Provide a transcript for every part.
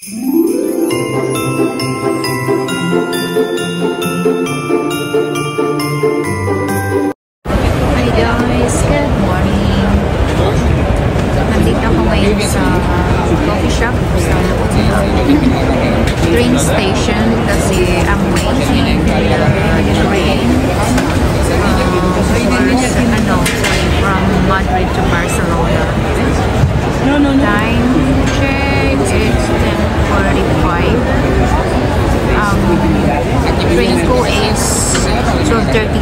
Hi guys, good morning. Nandito ako ngayon sa coffee shop sa train station kasi I'm waiting for the train from Madrid to Barcelona. Time check, it's 10:45. Train ko is 12:30.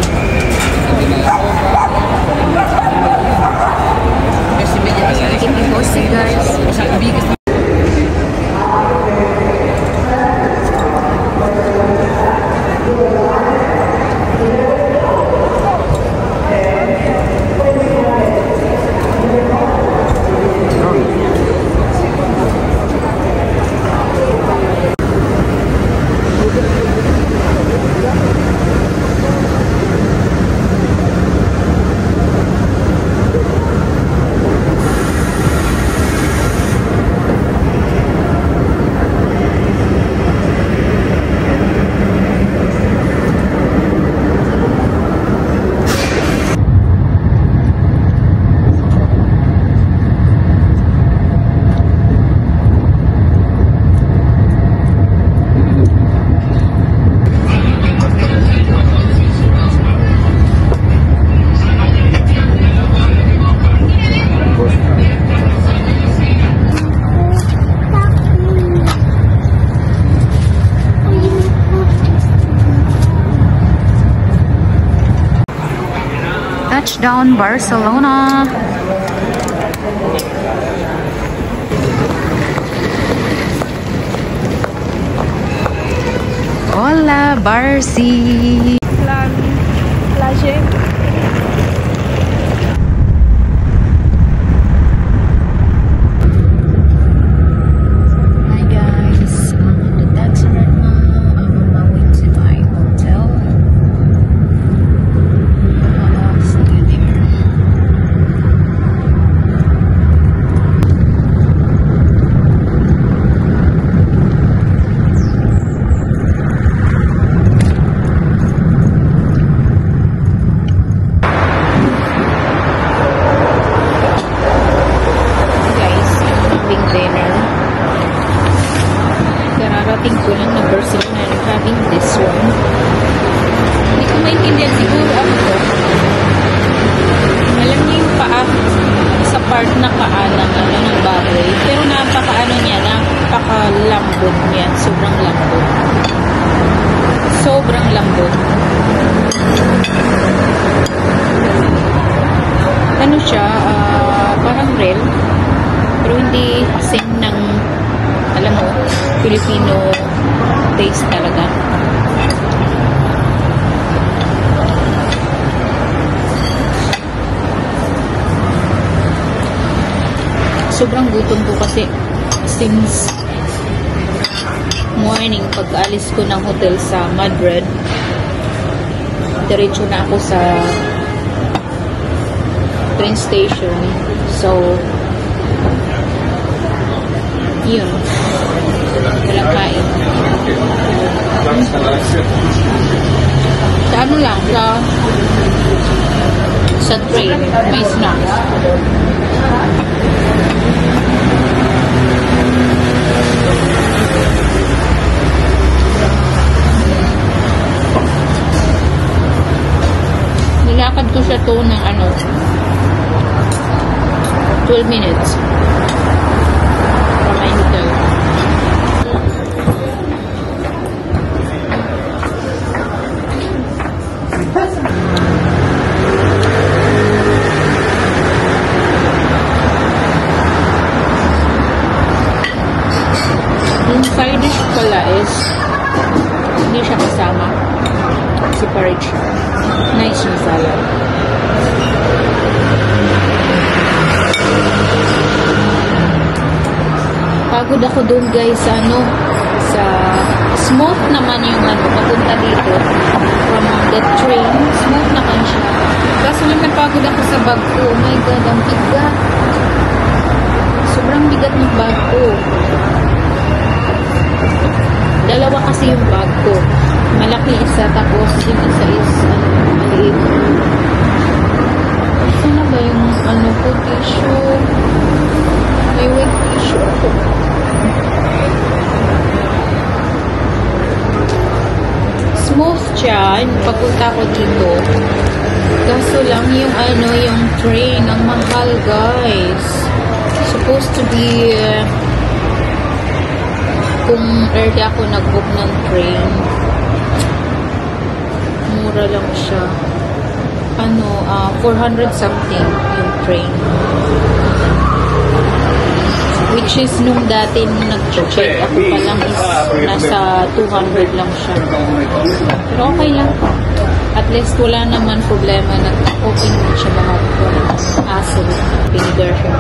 Keep me posted, guys. Touchdown Barcelona. Hola Barcy. Kararating ko lang na Barcelona and having this one. Hindi ko maintindihan siguro ako to. Alam niyo yung paa sa part na paa ng baboy. Pero napakaano niya, napakalambot niya. Sobrang lambot. Sobrang lambot. Ano siya, parang rail. Pero hindi same ng, alam mo, Filipino taste talaga. Sobrang gutom ko kasi since morning pag-alis ko ng hotel sa Madrid, diretso na ako sa train station. So, yun. Walang kain. Sa ano lang, sa train, may snacks. Nilakad ko siya to ng 12 minutes from my hotel. Yung side dish pala is hindi siya kasama. Separate siya. Nice yung salad. Pagod ako doon guys sa sa smooth naman yung papunta dito from the train. Smooth naman siya. Kaso nung napagod ako sa bag ko, oh my god, ang bigat. Sobrang bigat ng bag ko. kasi yung bag ko. Malaki isa, tapos yung isa is maliit. Ano ba yung ko, tissue? May wet tissue ako. Smooth siya. Pagpunta ko dito. Kaso lang yung yung train. Ang mahal, guys. Supposed to be kung early ako nag-book ng train, mura lang siya. 400 something yung train. Which is nung dati nung nag-check ako pa lang is nasa 200 lang siya. Pero okay lang. At least wala naman problema na open mo siya lahat. Hassle. Pinigar siya.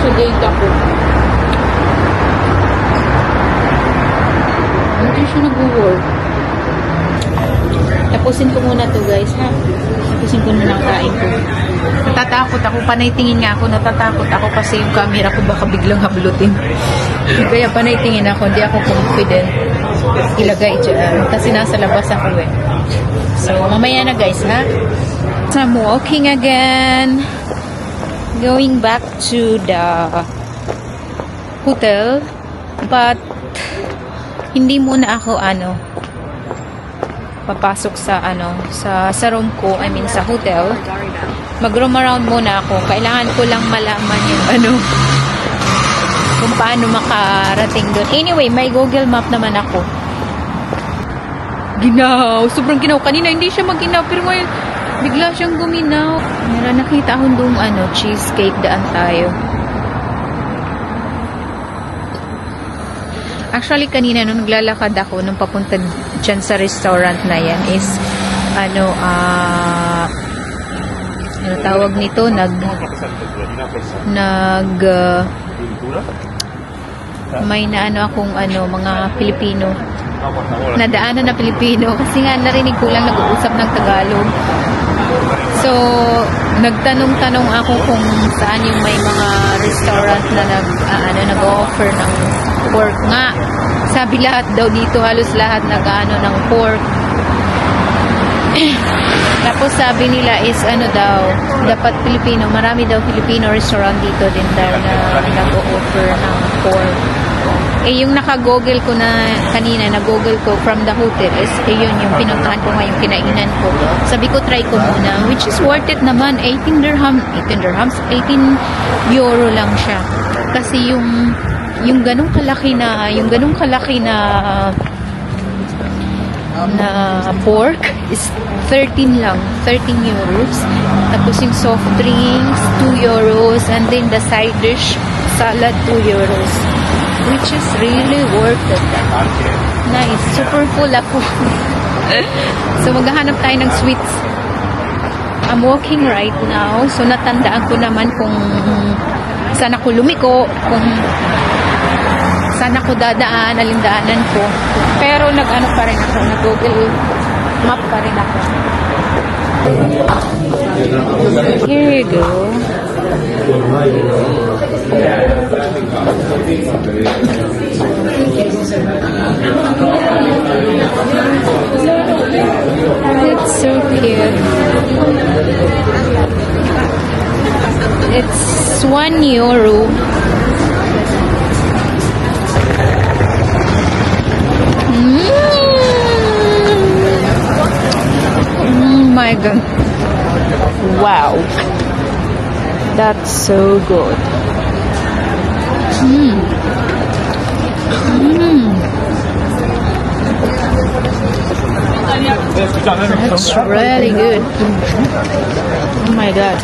Sa data ko. Hindi siya nag-work. Tapusin ko muna to, guys, ha? Tapusin ko muna ang kain ko. Natatakot ako. Panay tingin nga ako. Natatakot ako kasi yung camera ko baka biglang hablutin. Kaya panay tingin ako. Hindi ako confident ilagay dyan. Kasi nasa labas ako eh. So, mamaya na, guys, ha? So, I'm walking again. Going back to the hotel, but hindi muna ako papasok sa sa room ko, I mean sa hotel. Mag-roam around muna ako. Kailangan ko lang malaman yung kung paano makarating doon. Anyway, may Google Map naman ako. Ginaw, sobrang ginaw. Kanina hindi siya maginaw, pero ngayon bigla siyang guminaw. Meron nakita akong doong cheesecake, daan tayo. Actually, kanina nung naglalakad ako, nung papunta dyan sa restaurant na yan is, tawag nito, may akong mga Pilipino. Nadaanan na Pilipino. Kasi nga narinig ko lang nag-uusap ng Tagalog. So, nagtanong-tanong ako kung saan yung may mga restaurant na nag-offer ng pork nga. Sabi lahat daw dito, halos lahat ng pork. Tapos sabi nila is dapat Pilipino, marami daw Filipino restaurant dito din dahil na nag-offer ng pork. Yung naka-google ko na kanina, nag-google ko from the hotel is, yun yung pinuntahan ko ngayong kinainan ko. Sabi ko, try ko muna, which is worth it naman. 18 euro lang siya. Kasi yung ganung kalaki na pork is 13 lang, 13 euros. Tapos yung soft drinks, 2 euros. And then the side dish, salad, 2 euros. Which is really worth it. Nice. Super full ako. So, maghahanap tayo ng sweets. I'm walking right now. So, natandaan ko naman kung saan ako lumiko, kung saan ako dadaan, alindaanan ko. Pero, nag-ano pa rin ako. Nag-Google Map pa rin ako. Here you go. It's so cute. It's 1 euro. Oh my god. Wow. That's so good. That's really good. Oh my god.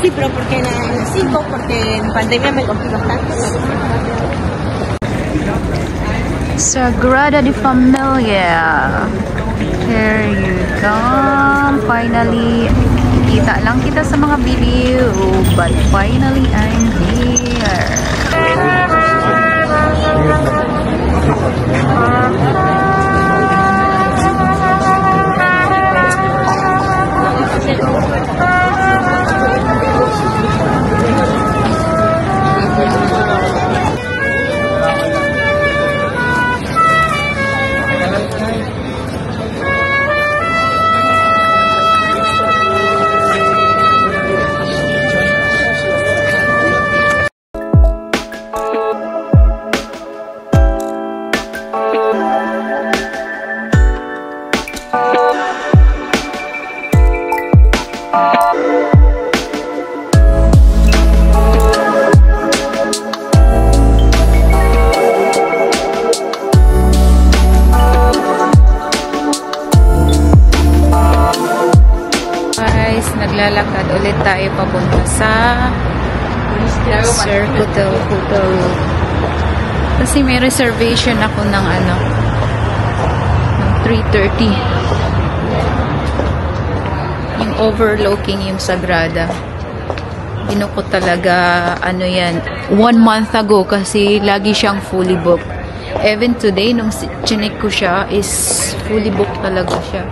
Sí, pero porque en el 5, porque en pandemia me compré los tacos. Sagrada de Familia. Here you come. Finally, kita lang kita sa mga video, but finally I'm here. Naglalakad ulit tayo papunta sa Circutel Hotel. Kasi may reservation ako ng ng 3:30. Yung overlooking yung Sagrada. Binuko talaga yan 1 month ago kasi lagi siyang fully booked. Even today nung chinek ko siya is fully booked talaga siya.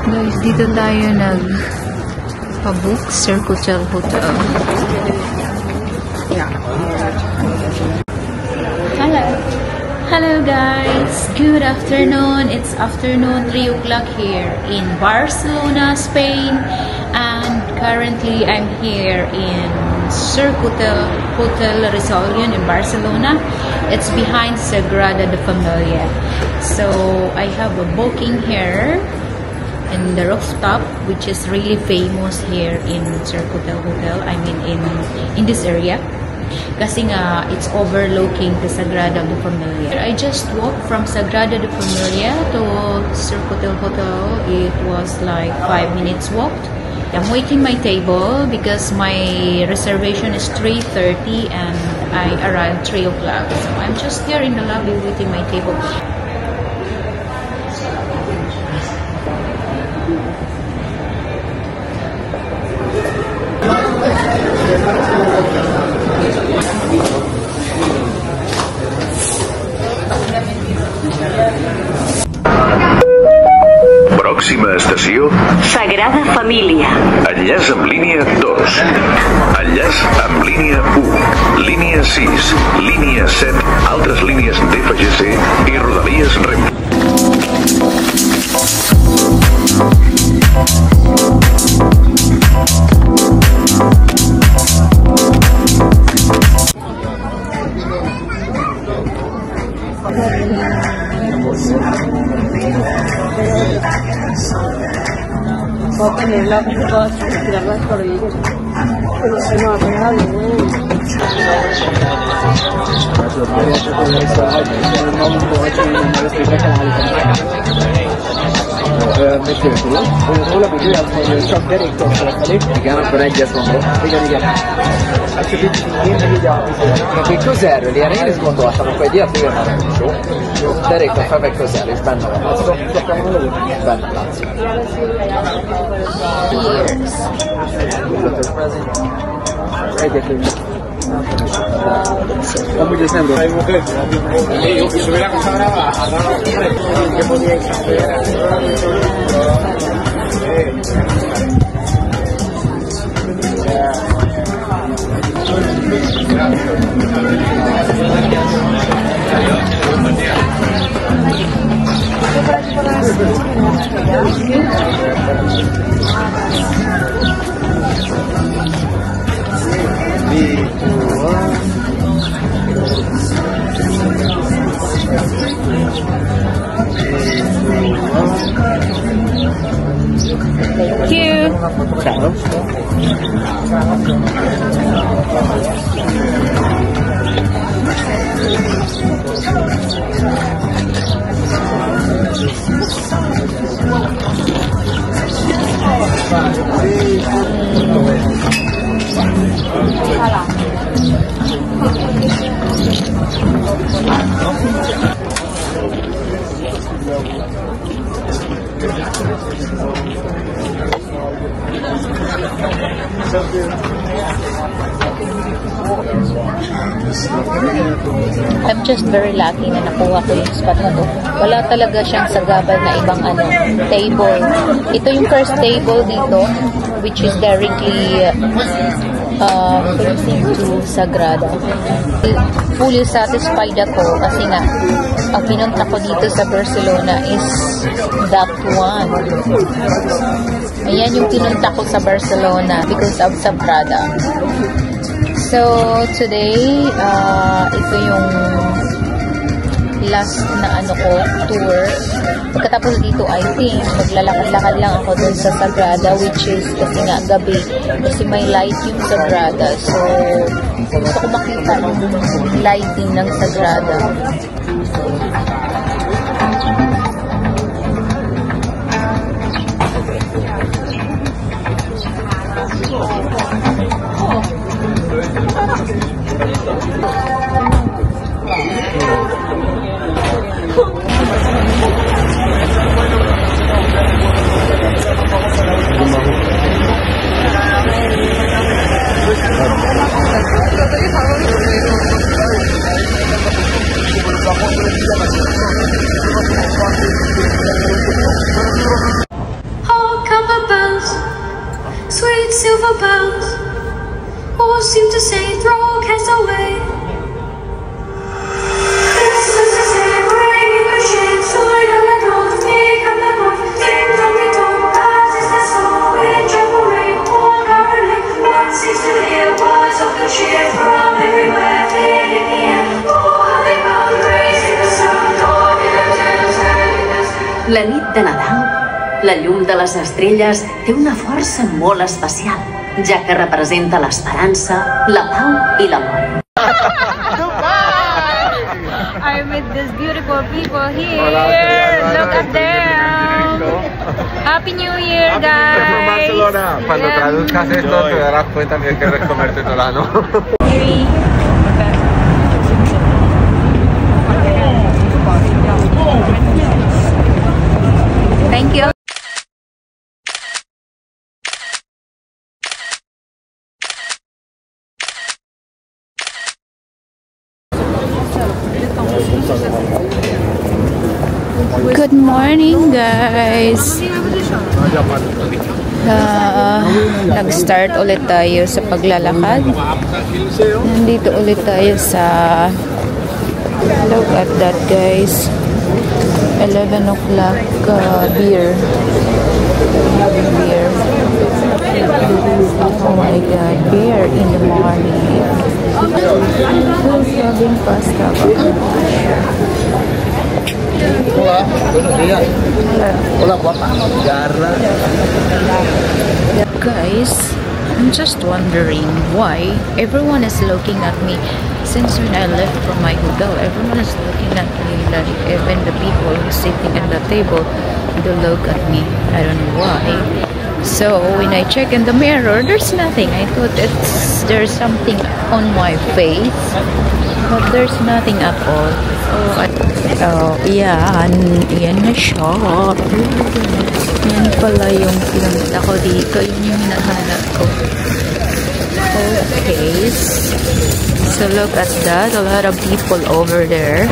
Guys, dito tayo nag-book Circutel Hotel. Hello. Hello guys. Good afternoon. It's afternoon 3 o'clock here in Barcelona, Spain. And currently I'm here in Circutel Hotel Resolution in Barcelona. It's behind Sagrada de Familia. So I have a booking here in the rooftop, which is really famous here in Circutel Hotel. I mean in this area. Kasi nga, it's overlooking the Sagrada de Familia. I just walked from Sagrada de Familia to Circutel Hotel. It was like 5 minutes walk. I'm waiting my table because my reservation is 3:30 and I arrived 3 o'clock. So I'm just here in the lobby waiting my table. Pròxima estació Sagrada Família. Enllaç amb línia 2. Enllaç amb línia 1. Línia 6. Línia 7. Altres línies d'FGC i Rodalies Renfe. Che cos'era? Li era riscontrata, ma poi dietro io non ero giù. Derek, fai per cos'era? Il bando la mazzo. Bando mazzo. Come ti sembra? Io che sono la casa che potevi Thank you. Ciao. I'm just very lucky na nakuha ko yung spot na to. Wala talaga siyang sagabal na ibang table. Ito yung first table dito, which is directly facing to Sagrada. Fully satisfied ako kasi nga ang pinunta ko dito sa Barcelona is that one. Ayan yung pinunta ko sa Barcelona because of Sagrada. So today, ito yung last na tour. Pagkatapos dito, I think maglalakad-lakad lang ako dun sa Sagrada, which is kasi nga gabi, kasi may light yung Sagrada. So gusto ko makita ng lighting ng Sagrada. Oh, copper bells, sweet silver bells, all seem to say, throw cares away. Christmas is here, bringing the shade, so I never don't take up the boat, sing from the dawn, that is the song, with gentle rain, all caroling, one seems to hear words of the cheer from everywhere, filling the air, oh, how they bound, raising the sound, God in the tenor, standing the same. La nit de Nadal, la llum de les estrelles té una força molt especial, ja que representa l'esperança, la pau i l'amor. I met these beautiful people here. Look at them. Happy New Year, guys. From Barcelona. Cuando traduzcas esto te darás cuenta que hay que comerte todo el ano. Thank you. Good morning, guys. Nag-start ulit tayo sa paglalakad. Nandito ulit tayo sa, look at that, guys. 11 o'clock beer. Oh my god, beer in the morning. Who's having pasta? Hola, buenos días. Hola, guapa. Guys, I'm just wondering why everyone is looking at me. Since when I left from my hotel, everyone is looking at me, like even the people who sitting at the table, they look at me. I don't know why. So when I check in the mirror, there's nothing. I thought there's something on my face, but there's nothing at all. Yan na siya. Yan pala yung pinunta ko dito. Yun yung hinahanap ko. Okay. So look at that. A lot of people over there.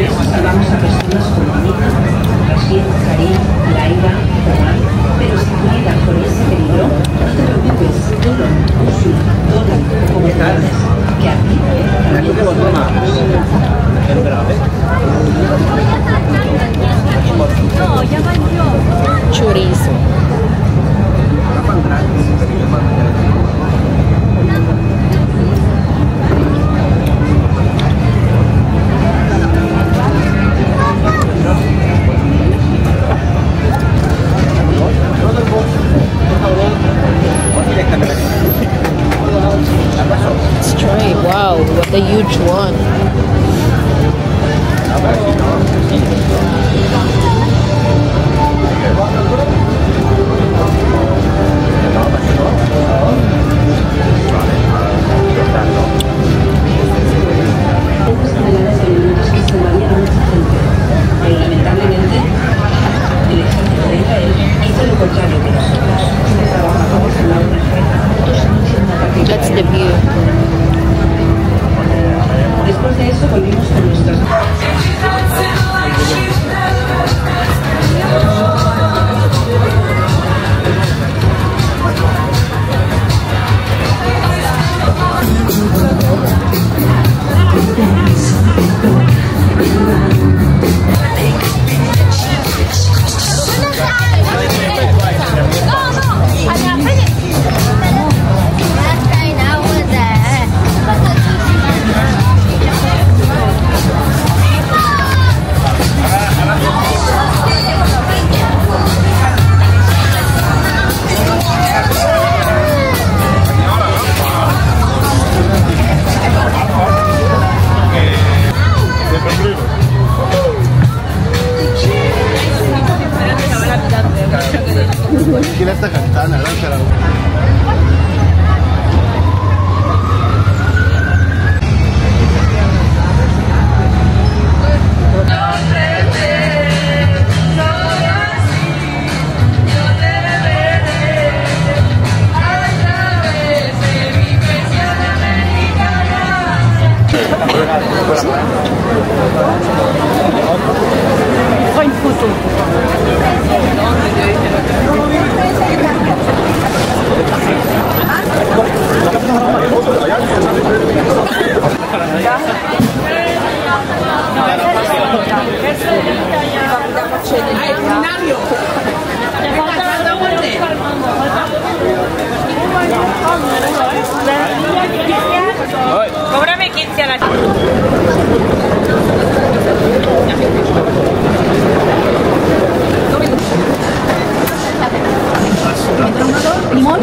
salvamos a personas como Anita, Rashid, Karim, Laila, Juan, pero si tu vida corre ese peligro, no te preocupes, dolo, usul, dolo, como puedes, que a ti también te Chorizo. Let's try. Wow, what a huge one. Lamentablemente, el ejército de Israel hizo lo contrario que nosotros. Trabajamos en la otra frente. That's the view. Después de eso volvimos con nuestras... Cóbrame 15 a la... ¿Limón?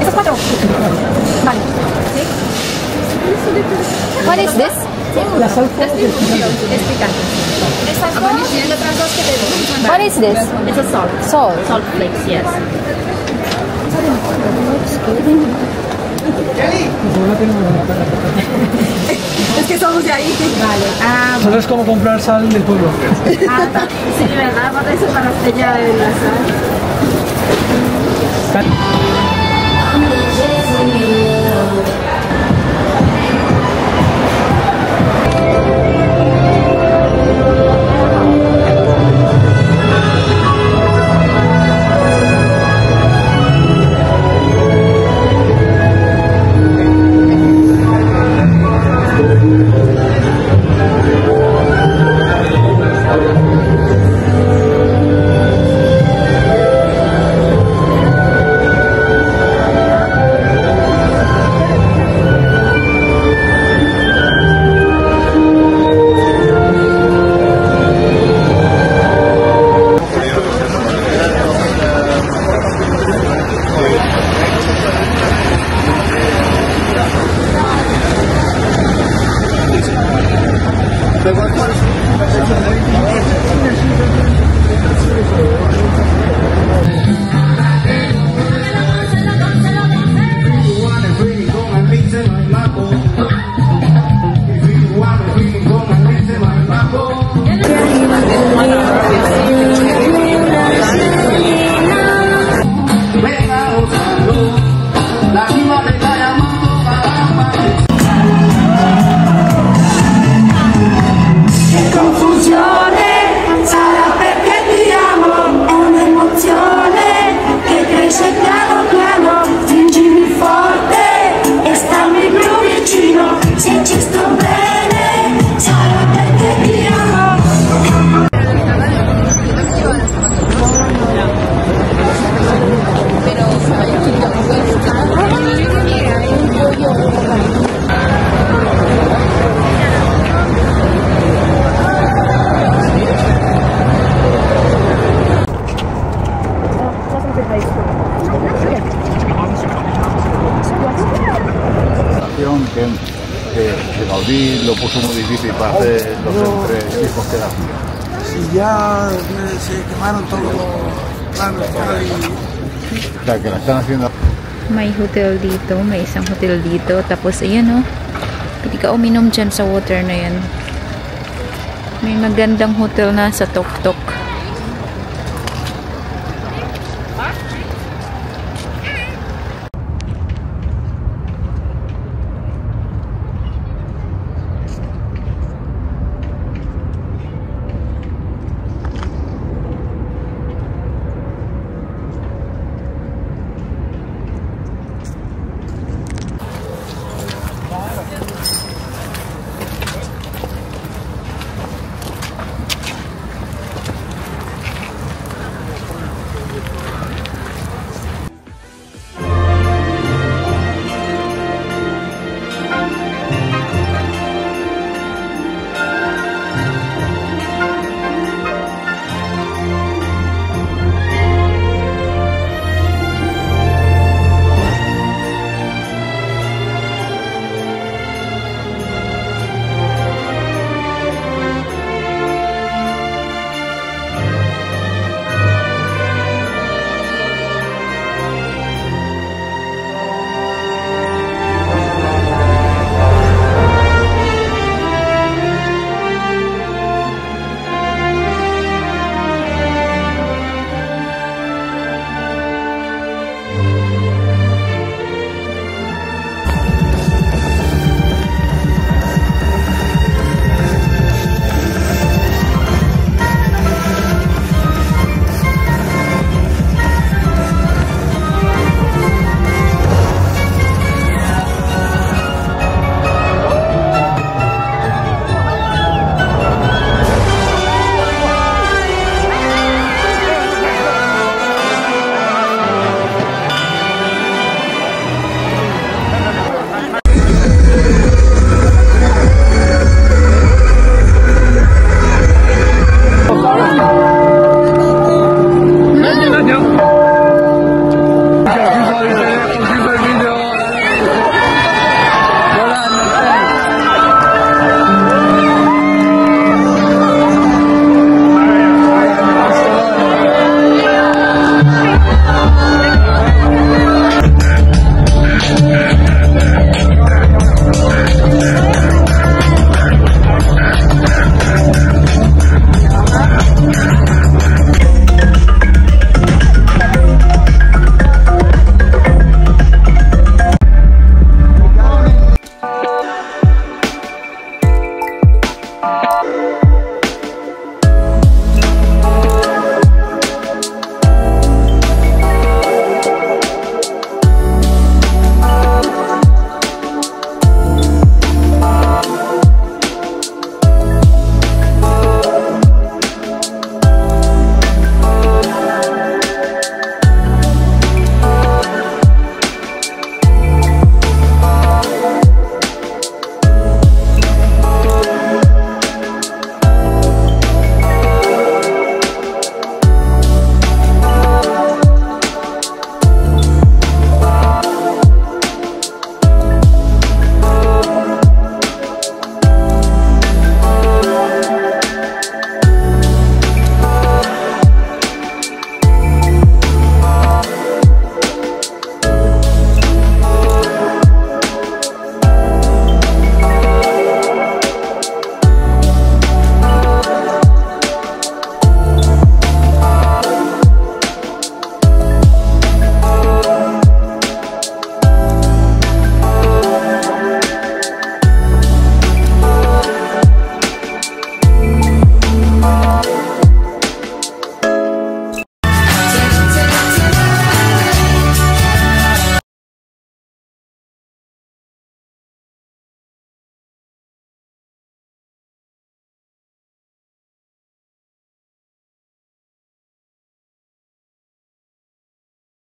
Esos 4. Vale. What is this? La salsa es picante. Esas dos y otras dos que te doy. What is this? It's a salt. Salt. Salt flakes, yes. Es que somos de ahí. Vale. Solo es como comprar sal del pueblo. Sí, ¿verdad? Para eso para sellar la sal. y lo puso muy difícil para hacer los entresijos que da. Si ya se quemaron todos los planos y... O sea, que la están haciendo. May hotel dito, may isang hotel dito. Tapos ayan oh, pwede ka uminom dyan sa water na yan. May magandang hotel na sa Tok-Tok.